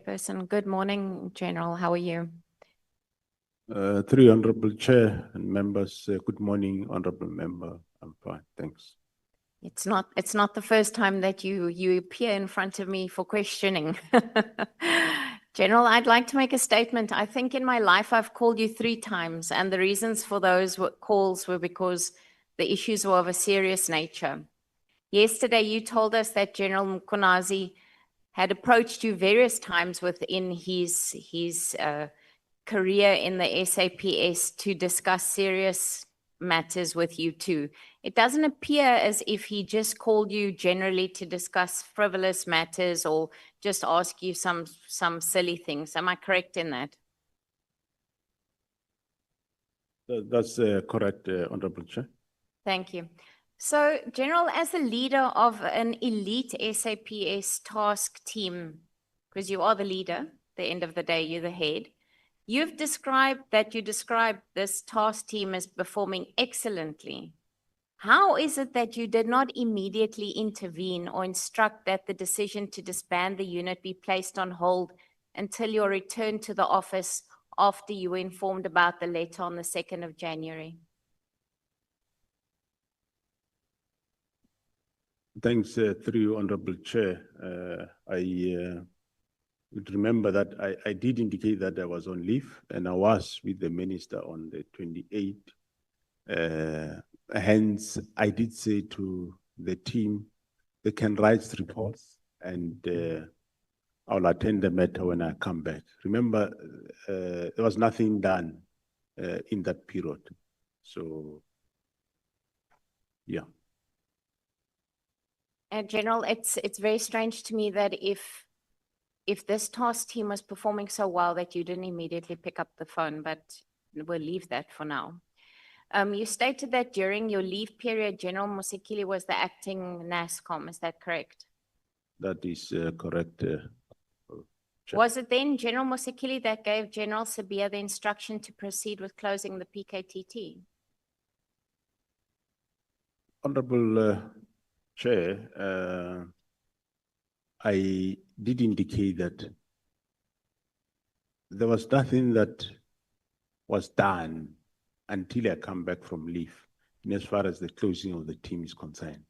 Chairperson. Good morning, General. How are you? Three Honorable Chair and members, good morning, Honorable Member. I'm fine, thanks. It's not the first time that you appear in front of me for questioning. General, I'd like to make a statement. I think in my life I've called you 3 times, and the reasons for those calls were because the issues were of a serious nature. Yesterday, you told us that General Mkonazi had approached you various times within his career in the SAPS to discuss serious matters with you too. It doesn't appear as if he just called you generally to discuss frivolous matters or just ask you some silly things. Am I correct in that? That's correct, Honorable Chair. Thank you. So, General, as the leader of an elite SAPS task team, because you are the leader, at the end of the day, you're the head, you described this task team as performing excellently. How is it that you did not immediately intervene or instruct that the decision to disband the unit be placed on hold until your return to the office after you were informed about the letter on the 2nd of January? Thanks, through Honorable Chair. I would remember that I did indicate that I was on leave and I was with the Minister on the 28th. Hence, I did say to the team, they can write reports and I'll attend the matter when I come back. Remember, there was nothing done in that period. So, yeah. General, it's very strange to me that if this task team was performing so well that you didn't immediately pick up the phone, but we'll leave that for now. You stated that during your leave period, General Mosekile was the acting NASCOM. Is that correct? That is correct. Was it then General Mosekile that gave General Sibiya the instruction to proceed with closing the PKTT? Honorable Chair, I did indicate that there was nothing that was done until I come back from leave, in as far as the closing of the team is concerned.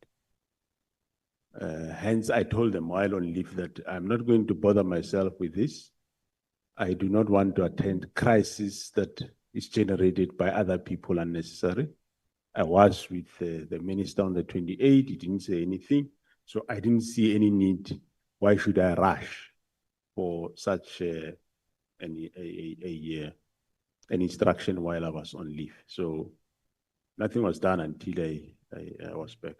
Hence, I told them while on leave that I'm not going to bother myself with this. I do not want to attend crisis that is generated by other people unnecessary. I was with the Minister on the 28th, he didn't say anything. So I didn't see any need. Why should I rush for such an instruction while I was on leave? So nothing was done until I was back.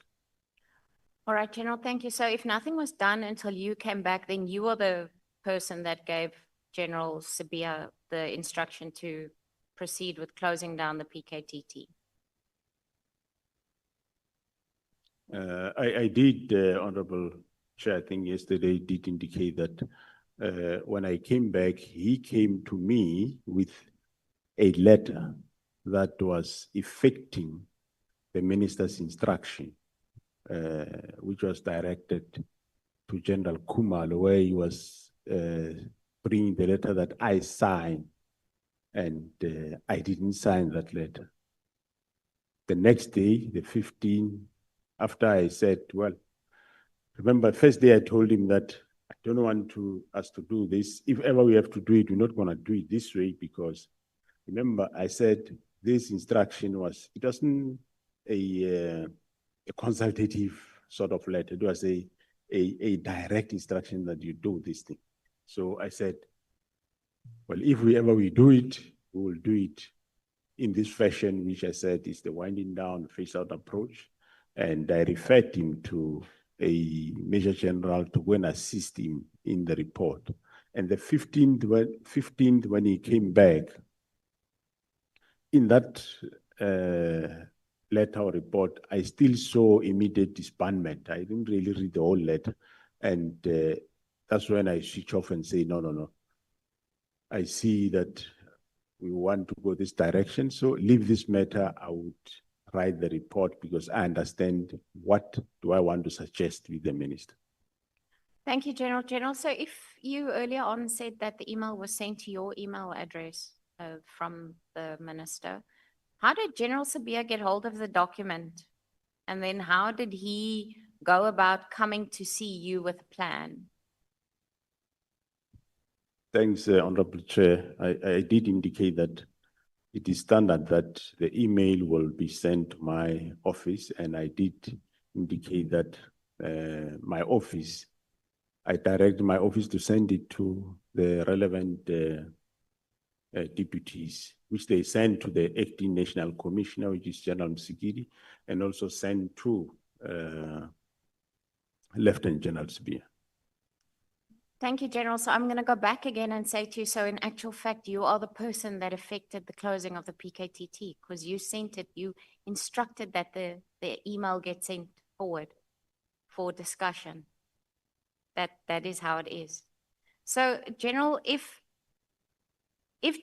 All right, General, thank you. So if nothing was done until you came back, then you were the person that gave General Sibiya the instruction to proceed with closing down the PKTT. I did, Honorable Chair, I think yesterday did indicate that when I came back, he came to me with a letter that was effecting the Minister's instruction, which was directed to General Khumalo, where he was bringing the letter that I signed, and I didn't sign that letter. The next day, the 15th, after I said, well, remember, first day I told him that I don't want us to do this. If ever we have to do it, we're not going to do it this way, because remember, I said this instruction was, it wasn't a consultative sort of letter. It was a direct instruction that you do this thing. So I said, well, if we do it, we will do it in this fashion, which I said is the winding down, face out approach. And I referred him to a Major General to go and assist him in the report. And the 15th, when he came back, in that letter or report, I still saw immediate disbandment. I didn't really read the whole letter. And that's when I switch off and say, no. I see that we want to go this direction, so leave this matter. I would write the report because I understand what do I want to suggest with the Minister. Thank you, General. General, so if you earlier on said that the email was sent to your email address from the minister, how did General Sabia get hold of the document? And then how did he go about coming to see you with a plan? Thanks, Honorable Chair. I did indicate that it is standard that the email will be sent to my office, and I did indicate that my office, I direct my office to send it to the relevant deputies, which they send to the acting national commissioner, which is General Msikiri, and also send to Lieutenant General Sibia. Thank you, General. So I'm going to go back again and say to you, so in actual fact, you are the person that affected the closing of the PKTT because you sent it, you instructed that the email get sent forward for discussion. That is how it is. So, General, if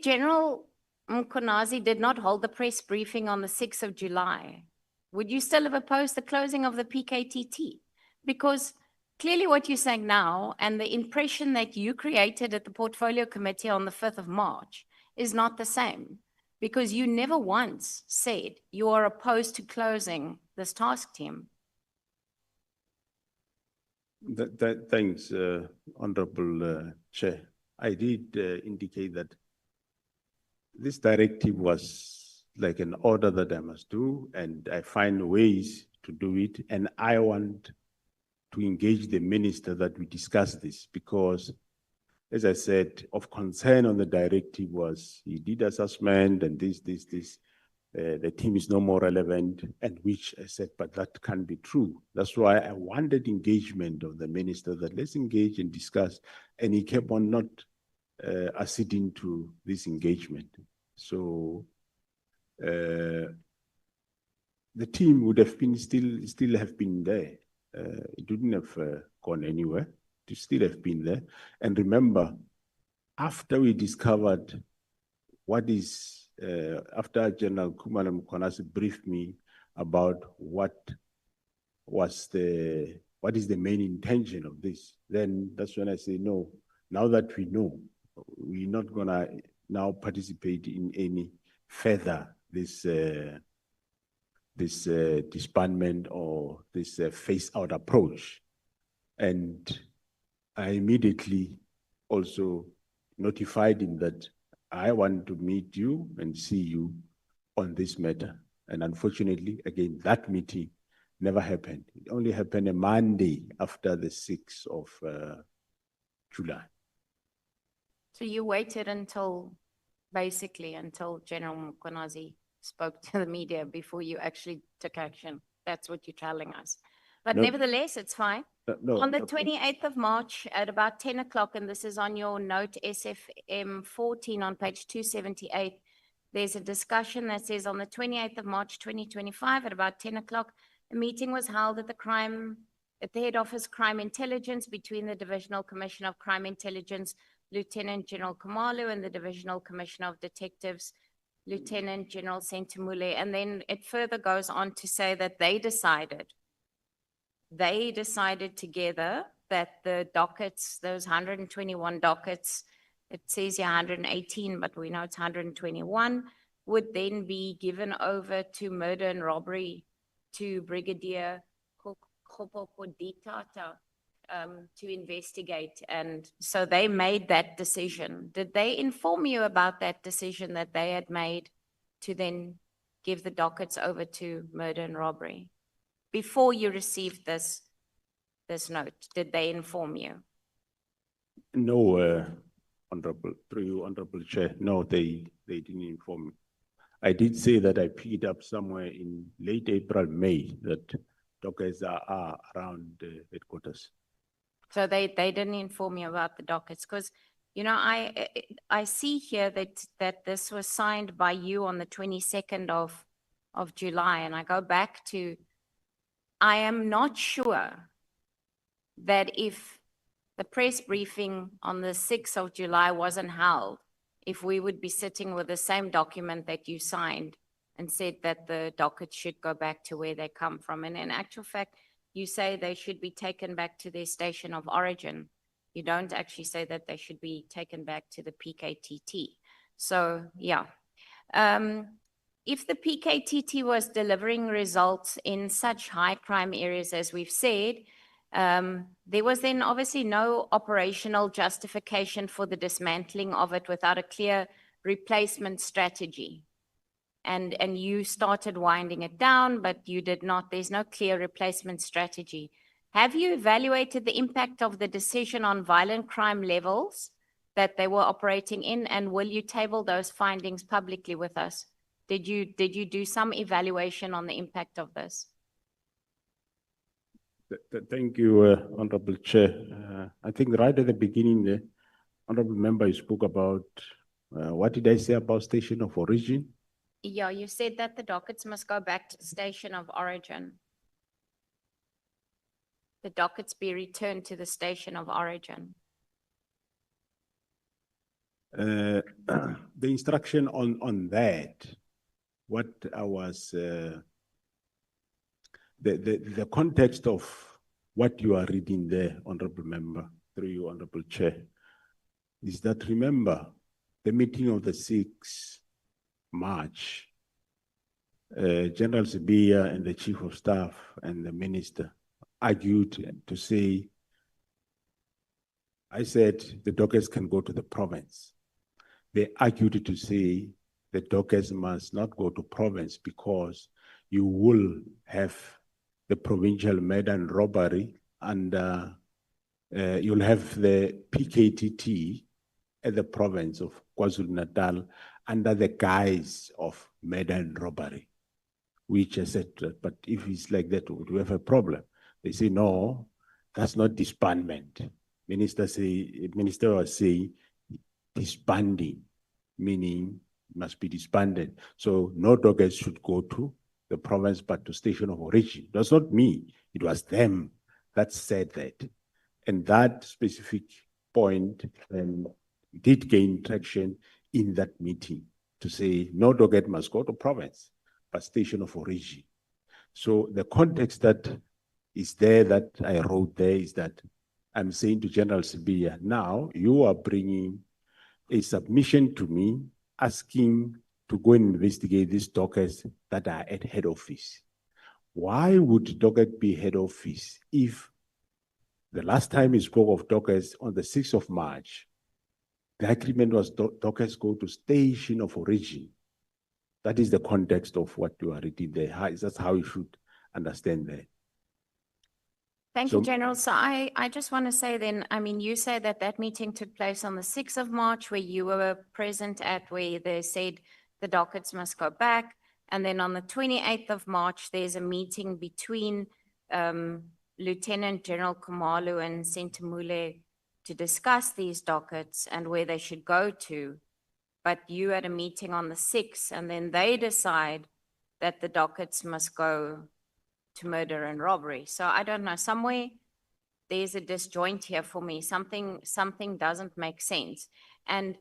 General Mkonazi did not hold the press briefing on the 6th of July, would you still have opposed the closing of the PKTT? Because clearly what you're saying now and the impression that you created at the Portfolio Committee on the 5th of March is not the same, because you never once said you are opposed to closing this task team. Thanks, Honorable Chair. I did indicate that this directive was like an order that I must do, and I find ways to do it, and I want to engage the minister that we discuss this, because, as I said, of concern on the directive was he did assessment and this. The team is no more relevant, and which I said, but that can't be true. That's why I wanted engagement of the minister, that let's engage and discuss, and he kept on not acceding to this engagement. So the team would have been still have been there. It wouldn't have gone anywhere. To still have been there. And remember, after we discovered what is, after General Kumala Mkonasi briefed me about what is the main intention of this, then that's when I say, no, now that we know, we're not gonna now participate in any further this disbandment or this phase-out approach. And I immediately also notified him that I want to meet you and see you on this matter. And unfortunately, again, that meeting never happened. It only happened a Monday after the 6th of July. So you waited until General Mkonazi spoke to the media before you actually took action. That's what you're telling us. But nevertheless, it's fine. On the 28th of March at about 10 o'clock, and this is on your note SFM 14 on page 278, there's a discussion that says on the 28th of March 2025 at about 10 o'clock, a meeting was held at the head office Crime Intelligence between the Divisional Commissioner of Crime Intelligence, Lieutenant General Kamalu, and the Divisional Commissioner of Detectives, Lieutenant General Sentimule. And then it further goes on to say that they decided together that the dockets, those 121 dockets, it says here 118, but we know it's 121, would then be given over to murder and robbery to Brigadier Kopopoditata to investigate. And so they made that decision. Did they inform you about that decision that they had made to then give the dockets over to murder and robbery? Before you received this note, did they inform you? No, Honorable Chair. No, they didn't inform me. I did say that I picked up somewhere in late April, May, that dockets are around headquarters. So they didn't inform you about the dockets, because I see here that this was signed by you on the 22nd of July, and I go back to, I am not sure that if the press briefing on the 6th of July wasn't held, if we would be sitting with the same document that you signed and said that the docket should go back to where they come from. And in actual fact, you say they should be taken back to their station of origin. You don't actually say that they should be taken back to the PKTT. So, yeah. If the PKTT was delivering results in such high crime areas as we've said, there was then obviously no operational justification for the dismantling of it without a clear replacement strategy. And you started winding it down, but you did not. There's no clear replacement strategy. Have you evaluated the impact of the decision on violent crime levels that they were operating in, and will you table those findings publicly with us? Did you do some evaluation on the impact of this? Thank you, Honorable Chair. I think right at the beginning, the Honorable Member spoke about, what did I say about station of origin? Yeah, you said that the dockets must go back to the station of origin. The dockets be returned to the station of origin. The instruction on that, what I was, the context of what you are reading there, Honorable Member, through you, Honorable Chair, is that, remember, the meeting of the 6th March, General Sibiya and the Chief of Staff and the Minister argued to say, I said the dockets can go to the province. They argued to say the dockets must not go to province because you will have the provincial murder and robbery, and you'll have the PKTT at the province of KwaZulu-Natal under the guise of murder and robbery, which I said, but if it's like that, would we have a problem? They say, no, that's not disbandment. Minister was saying disbanding, meaning must be disbanded. So no dockets should go to the province, but to station of origin. That's not me. It was them that said that. And that specific point did gain traction in that meeting to say no docket must go to province, but station of origin. So the context that is there that I wrote there is that I'm saying to General Sibiya, now you are bringing a submission to me asking to go and investigate these dockets that are at head office. Why would docket be head office if the last time we spoke of dockets on the 6th of March, the agreement was dockets go to station of origin? That is the context of what you are reading there. That's how you should understand that. Thank you, General. So I just want to say then, I mean, you say that that meeting took place on the 6th of March where you were present at, where they said the dockets must go back. And then on the 28th of March, there's a meeting between Lieutenant General Khumalo and Sentamule to discuss these dockets and where they should go to. But you had a meeting on the 6th, and then they decide that the dockets must go to murder and robbery. So I don't know, somewhere there's a disjoint here for me. Something doesn't make sense. And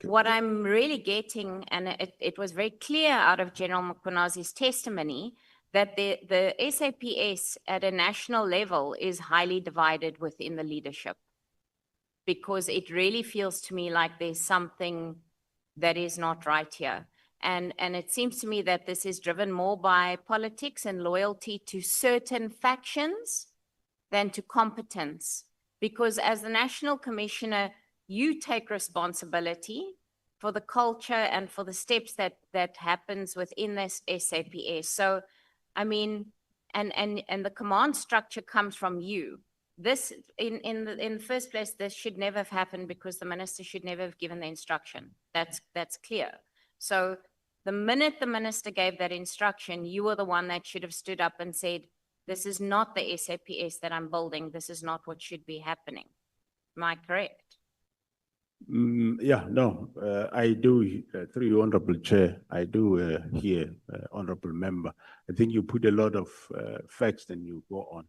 what I'm really getting, and it was very clear out of General Mkhwanazi's testimony, that the SAPS at a national level is highly divided within the leadership, because it really feels to me like there's something that is not right here. And it seems to me that this is driven more by politics and loyalty to certain factions than to competence. Because as the National Commissioner, you take responsibility for the culture and for the steps that happens within this SAPS. So, I mean, and the command structure comes from you. This, in the first place, this should never have happened because the minister should never have given the instruction. That's clear. So the minute the minister gave that instruction, you were the one that should have stood up and said, this is not the SAPS that I'm building. This is not what should be happening. Am I correct? Yeah, no, I do, through you, Honorable Chair, I do hear, Honorable Member. I think you put a lot of facts and you go on.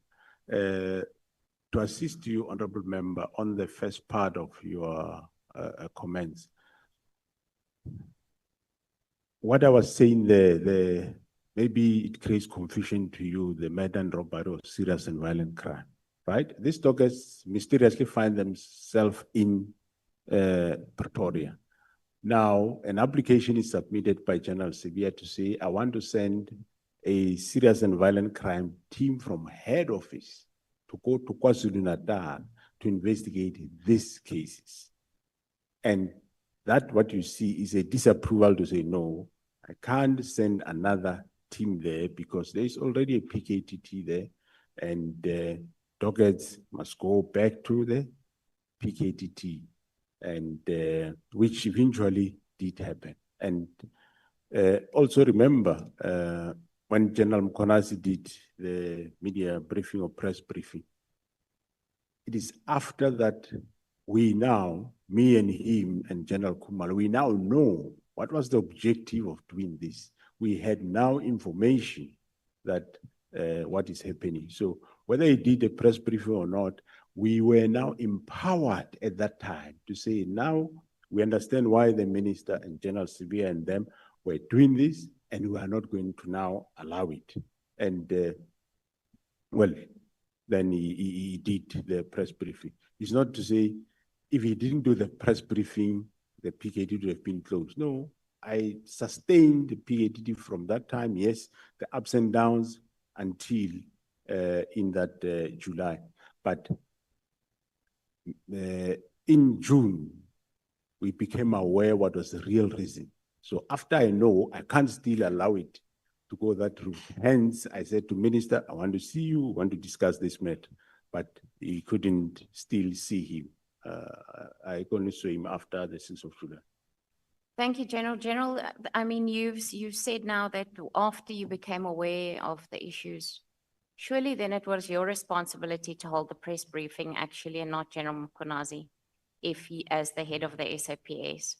To assist you, Honorable Member, on the first part of your comments, what I was saying, the maybe it creates confusion to you, the murder and robbery or serious and violent crime, right? These doggers mysteriously find themselves in Pretoria. Now, an application is submitted by General Sevilla to say, I want to send a serious and violent crime team from head office to go to KwaZulu-Natal to investigate these cases. And that what you see is a disapproval to say, no, I can't send another team there because there is already a PKTT there, and doggers must go back to the PKTT, and which eventually did happen. And also remember, when General Mkhwanazi did the media briefing or press briefing, it is after that we now, me and him and General Kumalo, we now know what was the objective of doing this. We had now information that what is happening. So whether he did a press briefing or not, we were now empowered at that time to say, now we understand why the minister and General Sevilla and them were doing this, and we are not going to now allow it. And well, then he did the press briefing. It's not to say if he didn't do the press briefing, the PKT would have been closed. No, I sustained the PKT from that time, yes, the ups and downs until in that July. But in June, we became aware what was the real reason. So after I know, I can't still allow it to go that route. Hence, I said to Minister, I want to see you, want to discuss this matter. But he couldn't still see him. I only saw him after the 6th of July. Thank you, General. General, I mean, you've said now that after you became aware of the issues, surely then it was your responsibility to hold the press briefing actually, and not General Mkhwanazi, if he, as the head of the SAPS.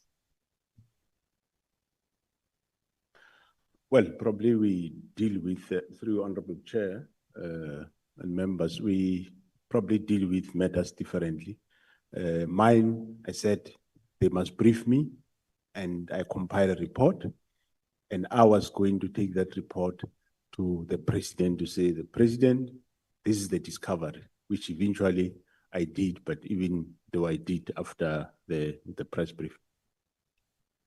Well, probably we deal with, through Honorable Chair and members, we probably deal with matters differently. Mine, I said, they must brief me, and I compile a report, and I was going to take that report to the president to say, the president, this is the discovery, which eventually I did, but even though I did after the press brief.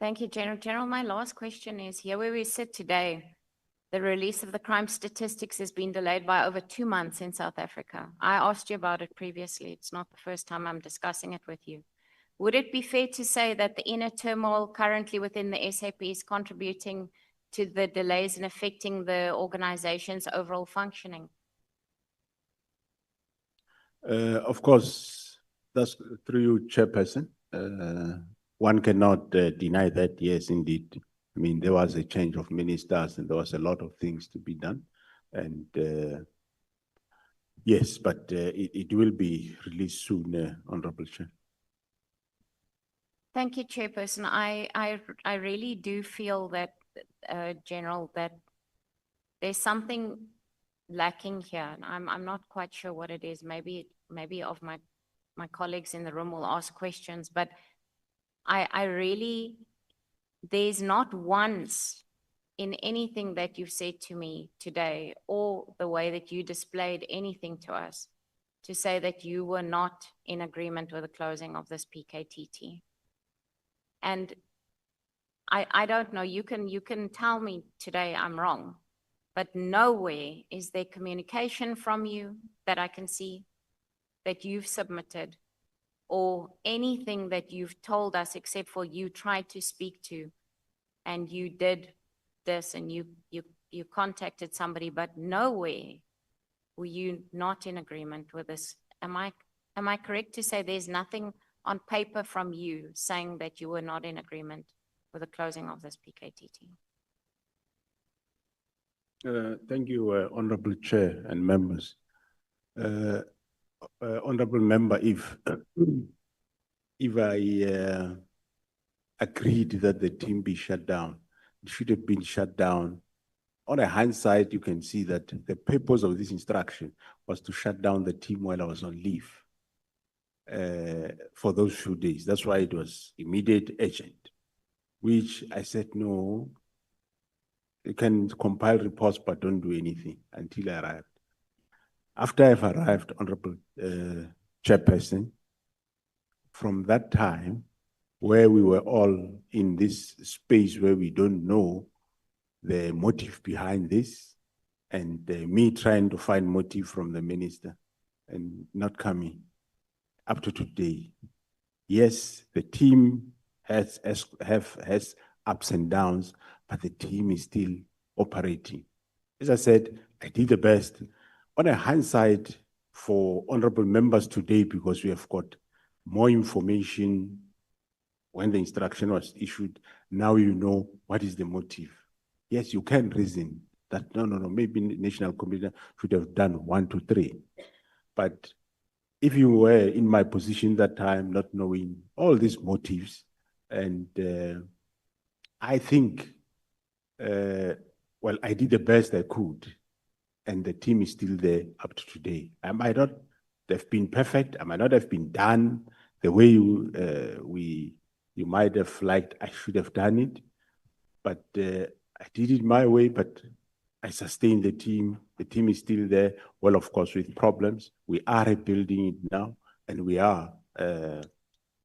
Thank you, General. General, my last question is, here where we sit today, the release of the crime statistics has been delayed by over 2 months in South Africa. I asked you about it previously. It's not the first time I'm discussing it with you. Would it be fair to say that the inner turmoil currently within the SAP is contributing to the delays and affecting the organization's overall functioning? Of course, that's through you, Chairperson. One cannot deny that, yes, indeed. I mean, there was a change of ministers and there was a lot of things to be done. And yes, but it will be released soon, Honorable Chair. Thank you, Chairperson. I really do feel that, General, that there's something lacking here. And I'm not quite sure what it is. Maybe of my colleagues in the room will ask questions, but I really, there's not once in anything that you've said to me today or the way that you displayed anything to us to say that you were not in agreement with the closing of this PKTT. And I don't know, you can tell me today I'm wrong, but nowhere is there communication from you that I can see that you've submitted or anything that you've told us except for you tried to speak to and you did this and you contacted somebody, but nowhere were you not in agreement with this. Am I correct to say there's nothing on paper from you saying that you were not in agreement with the closing of this PKTT? Thank you, Honorable Chair and members. Honorable Member, if I agreed that the team be shut down, it should have been shut down. On a hindsight, you can see that the purpose of this instruction was to shut down the team while I was on leave for those few days. That's why it was immediate, urgent, which I said, no, You can compile reports, but don't do anything until I arrived. After I've arrived, Honorable Chairperson, from that time, where we were all in this space where we don't know the motive behind this, and me trying to find motive from the minister and not coming up to today. Yes, the team has ups and downs, but the team is still operating. As I said, I did the best. On a hindsight for honorable members today, because we have got more information when the instruction was issued, now you know what is the motive. Yes, you can reason that, no, maybe National Committee should have done 1, 2, 3. But if you were in my position that time, not knowing all these motives, and I think, well, I did the best I could, and the team is still there up to today. I might not have been perfect. I might not have been done the way you might have liked I should have done it, but I did it my way, but I sustained the team. The team is still there. Well, of course, with problems. We are rebuilding it now, and we are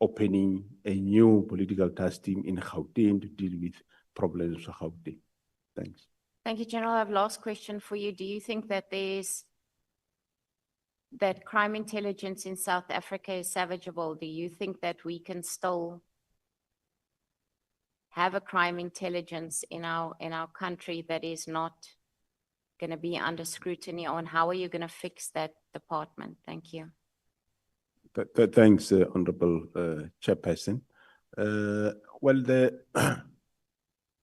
opening a new political task team in Gauteng to deal with problems of Gauteng. Thanks. Thank you, General. I have last question for you. Do you think that that crime intelligence in South Africa is savageable? Do you think that we can still have a crime intelligence in our country that is not going to be under scrutiny, on how are you going to fix that department? Thank you. Thanks, Honorable Chairperson. Well,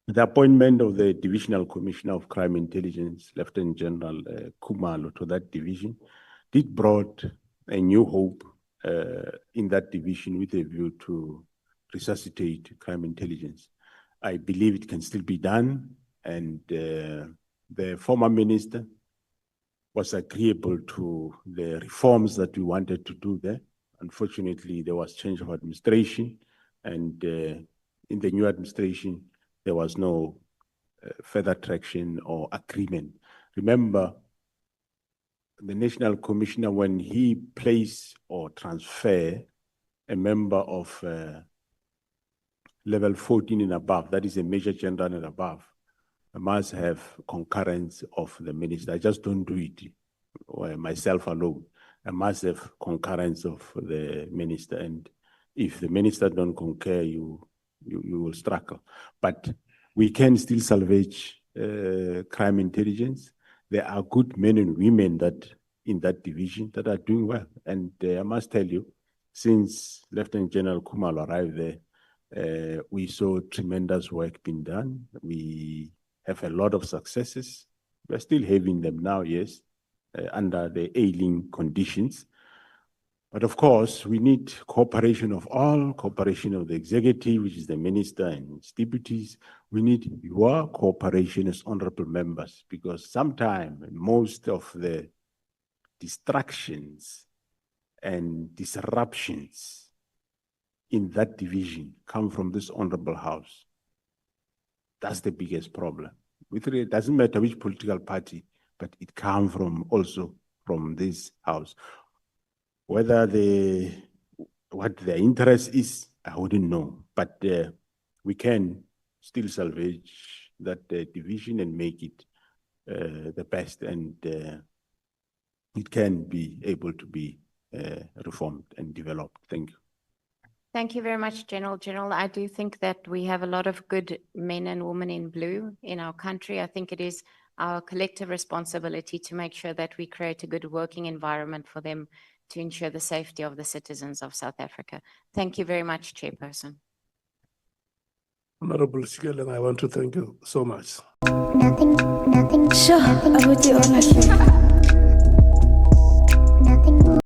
the appointment of the Divisional Commissioner of Crime Intelligence, Lieutenant General Khumalo, to that division did brought a new hope in that division with a view to resuscitate crime intelligence. I believe it can still be done, and the former minister was agreeable to the reforms that we wanted to do there. Unfortunately, there was change of administration, and in the new administration, there was no further traction or agreement. Remember, the National Commissioner, when he place or transfer a member of level 14 and above, that is a Major General and above, I must have concurrence of the minister. I just don't do it myself alone. I must have concurrence of the minister, and if the minister don't concur, you will struggle. But we can still salvage crime intelligence. There are good men and women that in that division that are doing well. And I must tell you, since Lieutenant General Khumalo arrived there, we saw tremendous work being done. We have a lot of successes. We're still having them now, yes, under the ailing conditions. But of course, we need cooperation of all, cooperation of the executive, which is the minister and his deputies. We need your cooperation as honorable members, because sometimes most of the distractions and disruptions in that division come from this honorable house. That's the biggest problem. It doesn't matter which political party, but it comes from also from this house. Whether what their interest is, I wouldn't know. But we can still salvage that division and make it the best, and it can be able to be reformed and developed. Thank you. Thank you very much, General. General, I do think that we have a lot of good men and women in blue in our country. I think it is our collective responsibility to make sure that we create a good working environment for them to ensure the safety of the citizens of South Africa. Thank you very much, Chairperson. Honorable Sigeleng, I want to thank you so much. Nothing. Sure, I would do honestly.